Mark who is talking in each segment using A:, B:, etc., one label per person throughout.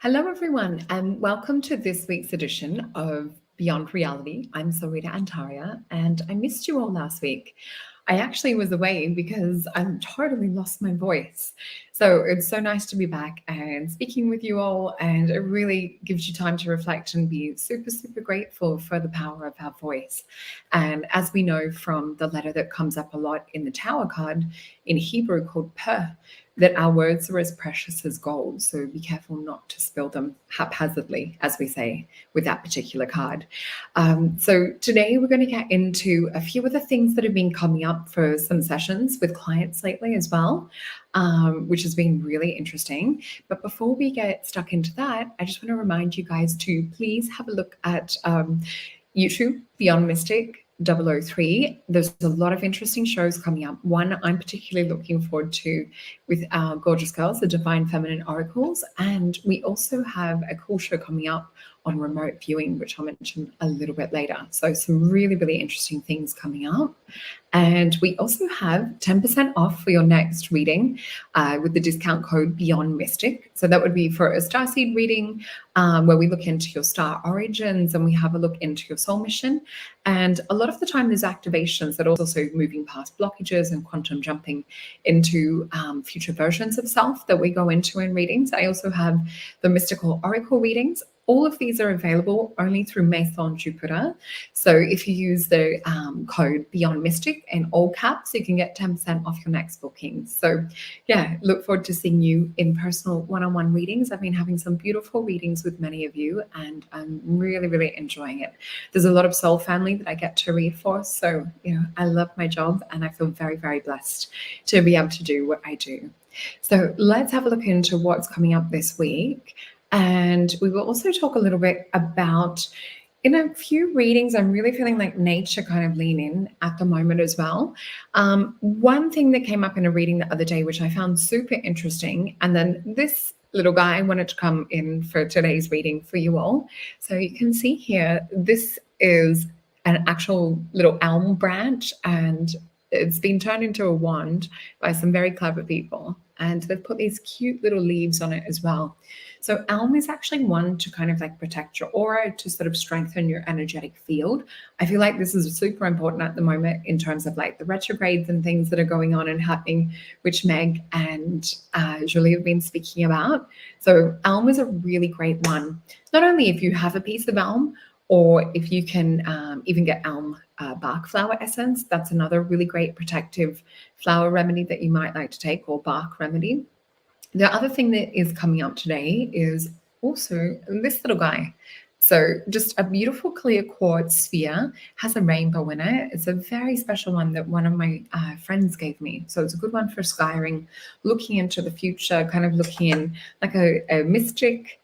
A: Hello, everyone, and welcome to this week's edition of Beyond Reality. I'm SOLRETA and I missed you all last week. I actually was away because I totally lost my voice. So it's so nice to be back and speaking with you all, and it really gives you time to reflect and be super, super grateful for the power of our voice. And as we know from the letter that comes up a lot in the Tower card in Hebrew called Peh, that our words are as precious as gold. So be careful not to spill them haphazardly, as we say with that particular card. So today we're going to get into a few of the things that have been coming up for some sessions with clients lately as well, which has been really interesting. But before we get stuck into that, I just want to remind you guys to please have a look at YouTube, Beyond Mystic 003. There's a lot of interesting shows coming up. One I'm particularly looking forward to with our gorgeous girls, the Divine Feminine Oracles. And we also have a cool show coming up on remote viewing, which I'll mention a little bit later. So some really, really interesting things coming up. And we also have 10% off for your next reading with the discount code Beyond Mystic. So that would be for a starseed reading where we look into your star origins and we have a look into your soul mission. And a lot of the time there's activations that are also moving past blockages and quantum jumping into future versions of self that we go into in readings. I also have the mystical oracle readings. All of these are available only through Maison Jupiter. So if you use the code Beyond Mystic in all caps, you can get 10% off your next booking. So yeah, look forward to seeing you in personal one-on-one readings. I've been having some beautiful readings with many of you and I'm really, really enjoying it. There's a lot of soul family that I get to read for. So, I love my job and I feel very, very blessed to be able to do what I do. So let's have a look into what's coming up this week. And we will also talk a little bit about, in a few readings, I'm really feeling like nature kind of lean in at the moment as well. One thing that came up in a reading the other day, which I found super interesting, and then this little guy wanted to come in for today's reading for you all. So you can see here, this is an actual little elm branch, and it's been turned into a wand by some very clever people. And they've put these cute little leaves on it as well. So elm is actually one to kind of like protect your aura, to sort of strengthen your energetic field. I feel like this is super important at the moment in terms of like the retrogrades and things that are going on and happening, which Meg and Julie have been speaking about. So elm is a really great one. Not only if you have a piece of elm, or if you can even get elm bark flower essence, that's another really great protective flower remedy that you might like to take, or bark remedy. The other thing that is coming up today is also this little guy. So just a beautiful clear quartz sphere, has a rainbow in it. It's a very special one that one of my friends gave me. So it's a good one for scrying, looking into the future, kind of looking in like a mystic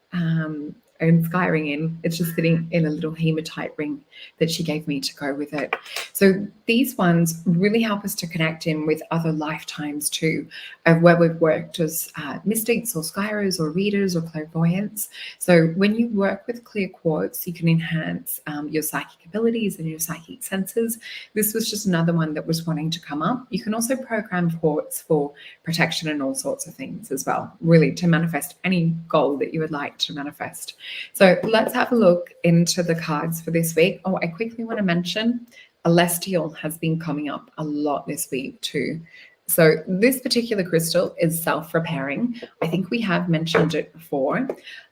A: and scrying in. It's just sitting in a little hematite ring that she gave me to go with it. So these ones really help us to connect in with other lifetimes too, of where we've worked as mystics or scryers or readers or clairvoyants. So when you work with clear quartz, you can enhance your psychic abilities and your psychic senses. This was just another one that was wanting to come up. You can also program quartz for protection and all sorts of things as well, really to manifest any goal that you would like to manifest. So let's have a look into the cards for this week. Oh, I quickly want to mention Celestial has been coming up a lot this week too. So this particular crystal is self-repairing. I think we have mentioned it before.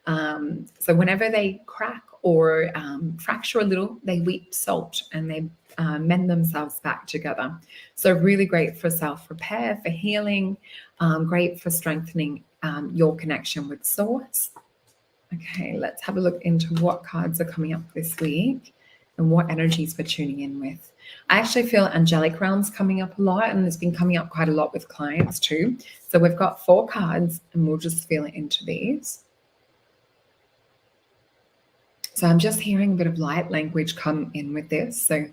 A: So whenever they crack or fracture a little, they weep salt and they mend themselves back together. So really great for self-repair, for healing, great for strengthening your connection with source. Okay, let's have a look into what cards are coming up this week and what energies we're tuning in with. I actually feel angelic realms coming up a lot, and it's been coming up quite a lot with clients too. So we've got 4 cards and we'll just feel it into these. So I'm just hearing a bit of light language come in with this. So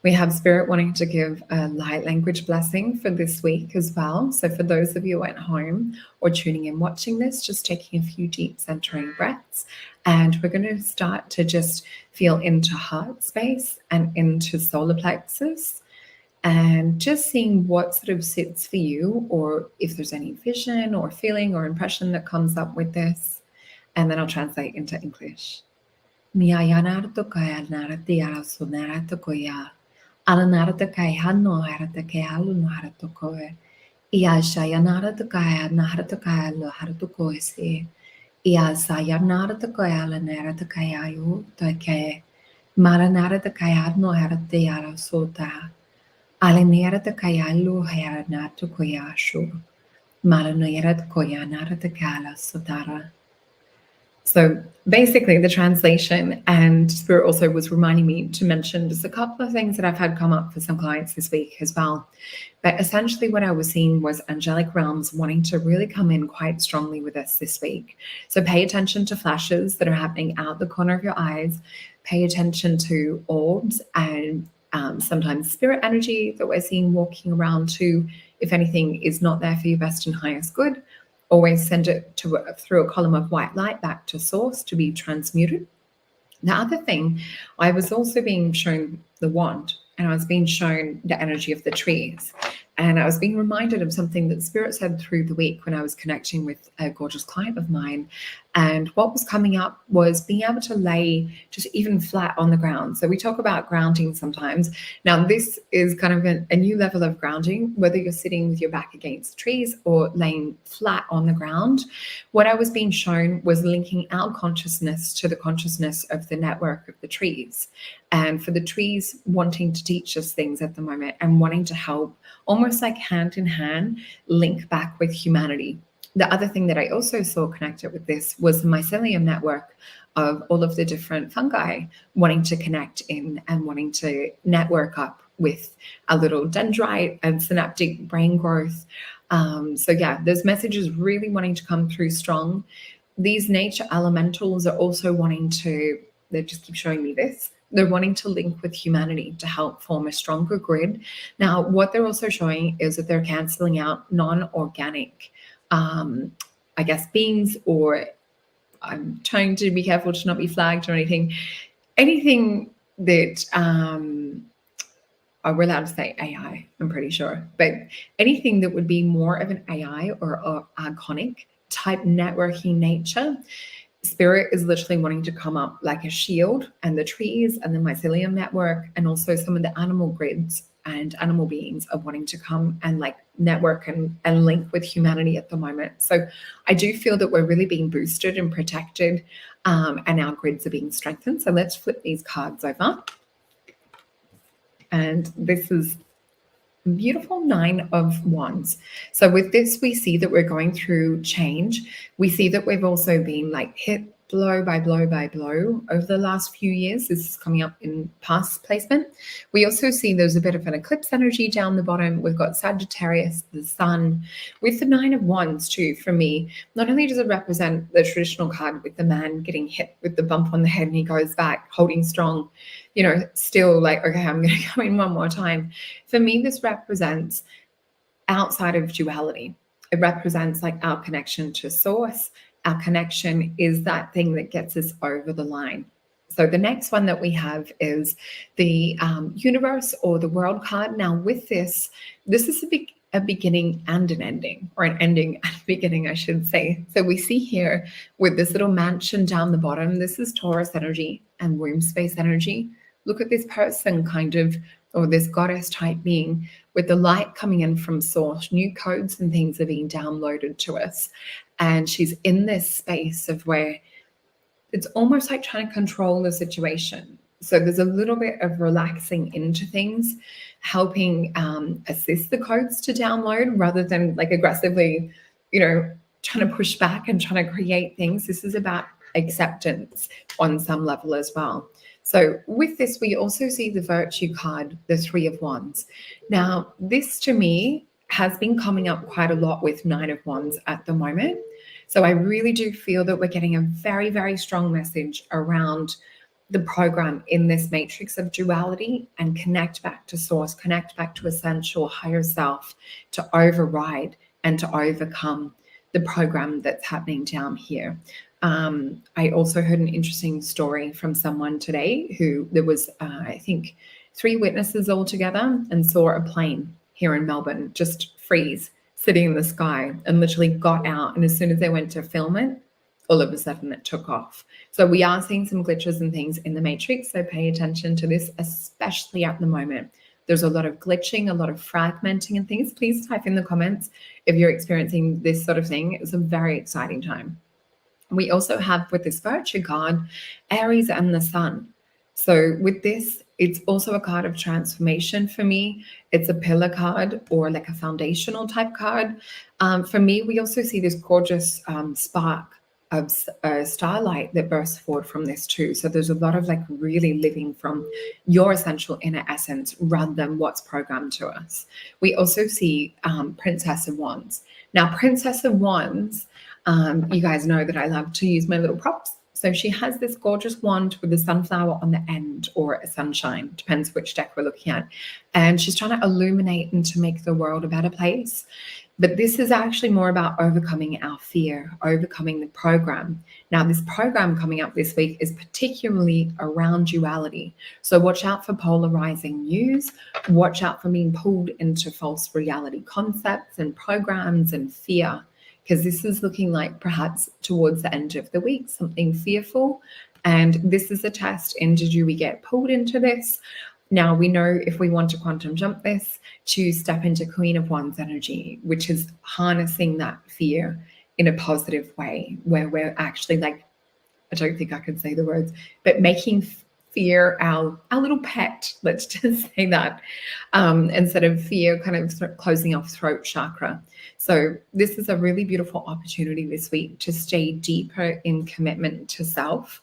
A: we have Spirit wanting to give a light language blessing for this week as well. So for those of you at home or tuning in watching this, just taking a few deep centering breaths. And we're going to start to just feel into heart space and into solar plexus. And just seeing what sort of sits for you, or if there's any vision or feeling or impression that comes up with this. and then I'll translate into English. Miayanarto kaya narati ara sunarato koya. Alanarata kaya hano harata kaya halu no harato koe. Ia shayanarata kaya naharata kaya lo harato koe se. Ia sayanarata kaya la narata kaya yo to ke. Maranarata kaya no harate ara sota. Alanarata kaya lo haranato koya shu. Maranarata koya narata kala sotara. So basically, the translation, and Spirit also was reminding me to mention just a couple of things that I've had come up for some clients this week as well. But essentially, what I was seeing was angelic realms wanting to really come in quite strongly with us this week. So pay attention to flashes that are happening out the corner of your eyes. Pay attention to orbs and sometimes spirit energy that we're seeing walking around too. If anything is not there for your best and highest good, always send it through a column of white light back to source to be transmuted. The other thing, I was also being shown the wand, and I was being shown the energy of the trees. And I was being reminded of something that Spirit said through the week when I was connecting with a gorgeous client of mine. And what was coming up was being able to lay just even flat on the ground. So we talk about grounding sometimes. Now, this is kind of a new level of grounding, whether you're sitting with your back against trees or laying flat on the ground. What I was being shown was linking our consciousness to the consciousness of the network of the trees. And for the trees wanting to teach us things at the moment and wanting to help, almost like hand in hand, link back with humanity. The other thing that I also saw connected with this was the mycelium network of all of the different fungi wanting to connect in and wanting to network up with a little dendrite and synaptic brain growth. So yeah, those messages really wanting to come through strong. These nature elementals are also wanting to, they just keep showing me this, they're wanting to link with humanity to help form a stronger grid. Now, what they're also showing is that they're canceling out non-organic, I guess, beings, or I'm trying to be careful to not be flagged or anything that, we're allowed to say AI, I'm pretty sure, but anything that would be more of an AI or archonic type networking nature, Spirit is literally wanting to come up like a shield, and the trees and the mycelium network and also some of the animal grids and animal beings are wanting to come and like network and link with humanity at the moment. So I do feel that we're really being boosted and protected, and our grids are being strengthened. So let's flip these cards over. And this is beautiful 9 of Wands. So with this, we see that we're going through change. We see that we've also been like hit blow by blow by blow over the last few years. This is coming up in past placement. We also see there's a bit of an eclipse energy down the bottom. We've got Sagittarius, the sun, with the 9 of Wands too. For me, not only does it represent the traditional card with the man getting hit with the bump on the head and he goes back holding strong, you know, still like, okay, I'm going to go in one more time. For me, this represents outside of duality. It represents like our connection to source. Our connection is that thing that gets us over the line. So the next one that we have is the universe or the world card. Now with this is a beginning and an ending, or an ending and a beginning, I should say. So we see here with this little mansion down the bottom, this is Taurus energy and womb space energy. Look at this person kind of, or this goddess type being with the light coming in from source. New codes and things are being downloaded to us. And she's in this space of where it's almost like trying to control the situation. So there's a little bit of relaxing into things, helping assist the codes to download rather than like aggressively, you know, trying to push back and trying to create things. This is about acceptance on some level as well. So with this, we also see the virtue card, the 3 of Wands. Now, this to me has been coming up quite a lot with 9 of Wands at the moment. So I really do feel that we're getting a very, very strong message around the program in this matrix of duality, and connect back to source, connect back to essential higher self to override and to overcome the program that's happening down here. I also heard an interesting story from someone today who there was, I think, 3 witnesses all together and saw a plane here in Melbourne just freeze, sitting in the sky, and literally got out. And as soon as they went to film it, all of a sudden it took off. So we are seeing some glitches and things in the matrix. So pay attention to this, especially at the moment. There's a lot of glitching, a lot of fragmenting and things. Please type in the comments if you're experiencing this sort of thing. It's a very exciting time. We also have with this virtue card, Aries and the Sun. So with this, it's also a card of transformation for me. It's a pillar card or like a foundational type card. For me, we also see this gorgeous spark of starlight that bursts forward from this too. So there's a lot of like really living from your essential inner essence rather than what's programmed to us. We also see Princess of Wands. Now, Princess of Wands, you guys know that I love to use my little props. So she has this gorgeous wand with a sunflower on the end or a sunshine, depends which deck we're looking at. And she's trying to illuminate and to make the world a better place. But this is actually more about overcoming our fear, overcoming the program. Now, this program coming up this week is particularly around duality. So watch out for polarizing news. Watch out for being pulled into false reality concepts and programs and fear, because this is looking like perhaps towards the end of the week, something fearful. And this is a test into, do we get pulled into this? Now, we know if we want to quantum jump this, to step into Queen of Wands energy, which is harnessing that fear in a positive way, where we're actually like, I don't think I can say the words, but making fear our little pet, let's just say that, instead of fear kind of closing off throat chakra. So this is a really beautiful opportunity this week to stay deeper in commitment to self,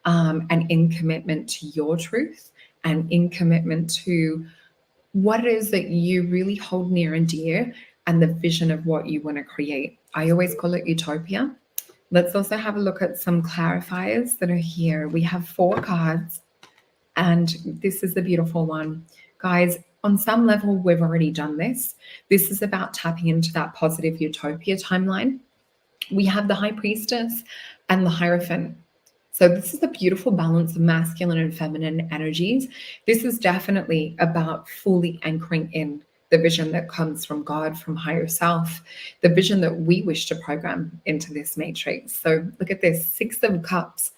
A: and in commitment to your truth, and in commitment to what it is that you really hold near and dear, and the vision of what you want to create. I always call it utopia. Let's also have a look at some clarifiers that are here. We have 4 cards, and this is the beautiful one. Guys, on some level, we've already done this. This is about tapping into that positive utopia timeline. We have the High Priestess and the Hierophant. So this is a beautiful balance of masculine and feminine energies. This is definitely about fully anchoring in the vision that comes from God, from higher self, the vision that we wish to program into this matrix. So look at this, 6 of Cups.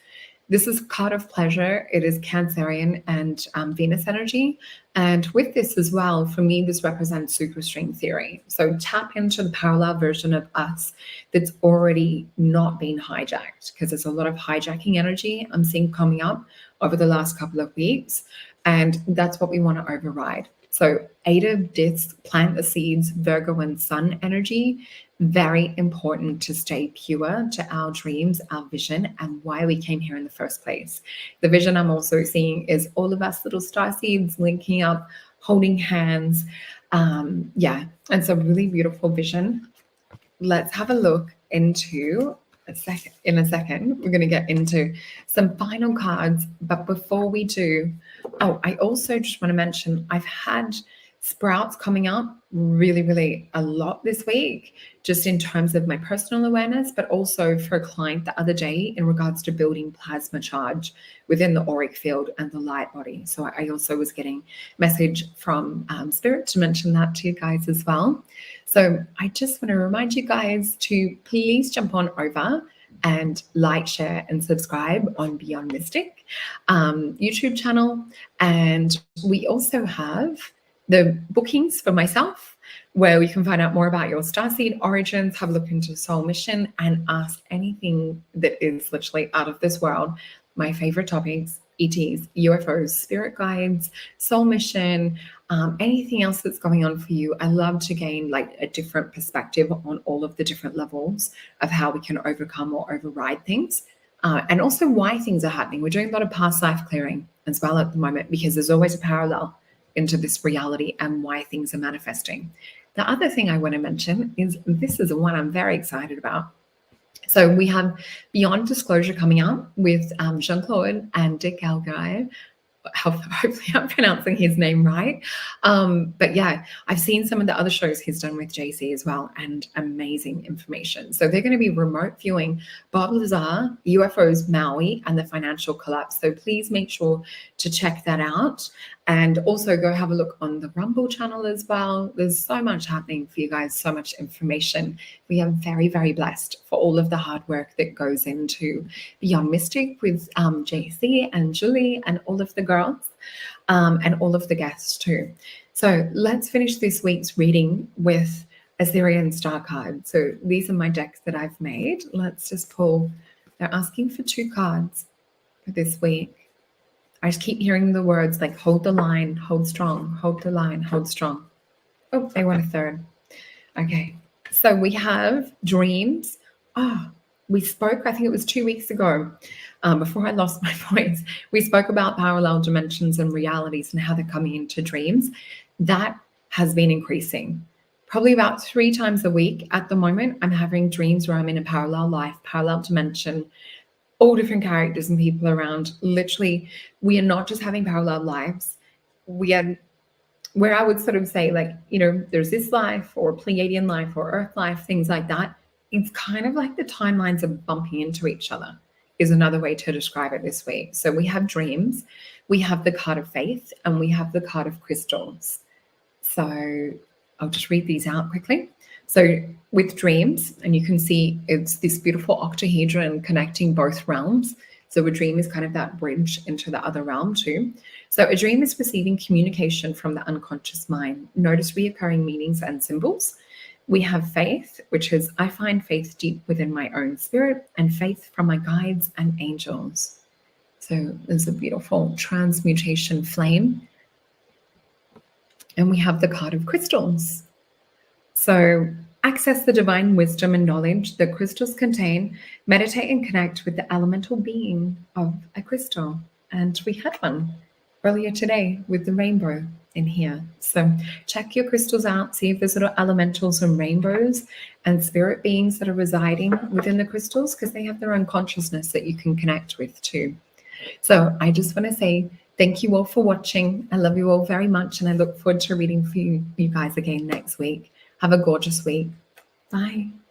A: This is card of pleasure. It is Cancerian and Venus energy. And with this as well, for me, this represents superstring theory. So tap into the parallel version of us that's already not been hijacked, because there's a lot of hijacking energy I'm seeing coming up over the last couple of weeks. And that's what we want to override. So 8 of Discs, plant the seeds, Virgo and Sun energy. Very important to stay pure to our dreams, our vision, and why we came here in the first place. The vision I'm also seeing is all of us little star seeds linking up, holding hands. And so really beautiful vision. Let's have a look into in a second. We're going to get into some final cards. But before we do, I also just want to mention I've had sprouts coming up really a lot this week, just in terms of my personal awareness, but also for a client the other day in regards to building plasma charge within the auric field and the light body. So I also was getting message from Spirit to mention that to you guys as well. So I just want to remind you guys to please jump on over and like, share, and subscribe on Beyond Mystic YouTube channel. And we also have the bookings for myself, where you can find out more about your starseed origins, have a look into soul mission, and ask anything that is literally out of this world. My favorite topics, ETs, UFOs, spirit guides, soul mission, anything else that's going on for you. I love to gain like a different perspective on all of the different levels of how we can overcome or override things, and also why things are happening. We're doing a lot of past life clearing as well at the moment, because there's always a parallel into this reality and why things are manifesting. The other thing I want to mention is this is the one I'm very excited about. So we have Beyond Disclosure coming up with Jean-Claude and Dick Algai. Hopefully I'm pronouncing his name right. But yeah, I've seen some of the other shows he's done with JC as well, and amazing information. So they're going to be remote viewing Bob Lazar, UFOs Maui, and the financial collapse. So please make sure to check that out. And also go have a look on the Rumble channel as well. There's so much happening for you guys, so much information. We are very, very blessed for all of the hard work that goes into Beyond Mystic with JC and Julie and all of the girls and all of the guests too. So let's finish this week's reading with a Syrian star card. So these are my decks that I've made. Let's just pull. They're asking for 2 cards for this week. I just keep hearing the words like hold the line, hold strong, hold the line, hold strong. Oh, they want a 3rd. Okay. So we have dreams. We spoke, I think it was 2 weeks ago, before I lost my voice. We spoke about parallel dimensions and realities and how they're coming into dreams. That has been increasing. Probably about 3 times a week at the moment. I'm having dreams where I'm in a parallel life, parallel dimension, all different characters and people around. Literally, we are not just having parallel lives. We are, where I would sort of say, like, you know, there's this life or Pleiadian life or Earth life, things like that. It's kind of like the timelines are bumping into each other, is another way to describe it this week. So we have dreams, we have the card of faith, and we have the card of crystals. So I'll just read these out quickly. So with dreams, and you can see it's this beautiful octahedron connecting both realms. So a dream is kind of that bridge into the other realm too. So a dream is receiving communication from the unconscious mind. Notice reoccurring meanings and symbols. We have faith, which is I find faith deep within my own spirit, and faith from my guides and angels. So there's a beautiful transmutation flame. And we have the card of crystals. So access the divine wisdom and knowledge that crystals contain. Meditate and connect with the elemental being of a crystal. And we had one earlier today with the rainbow in here. So check your crystals out, see if there's little elementals and rainbows and spirit beings that are residing within the crystals, because they have their own consciousness that you can connect with too. So I just want to say thank you all for watching. I love you all very much, and I look forward to reading for you guys again next week. Have a gorgeous week. Bye.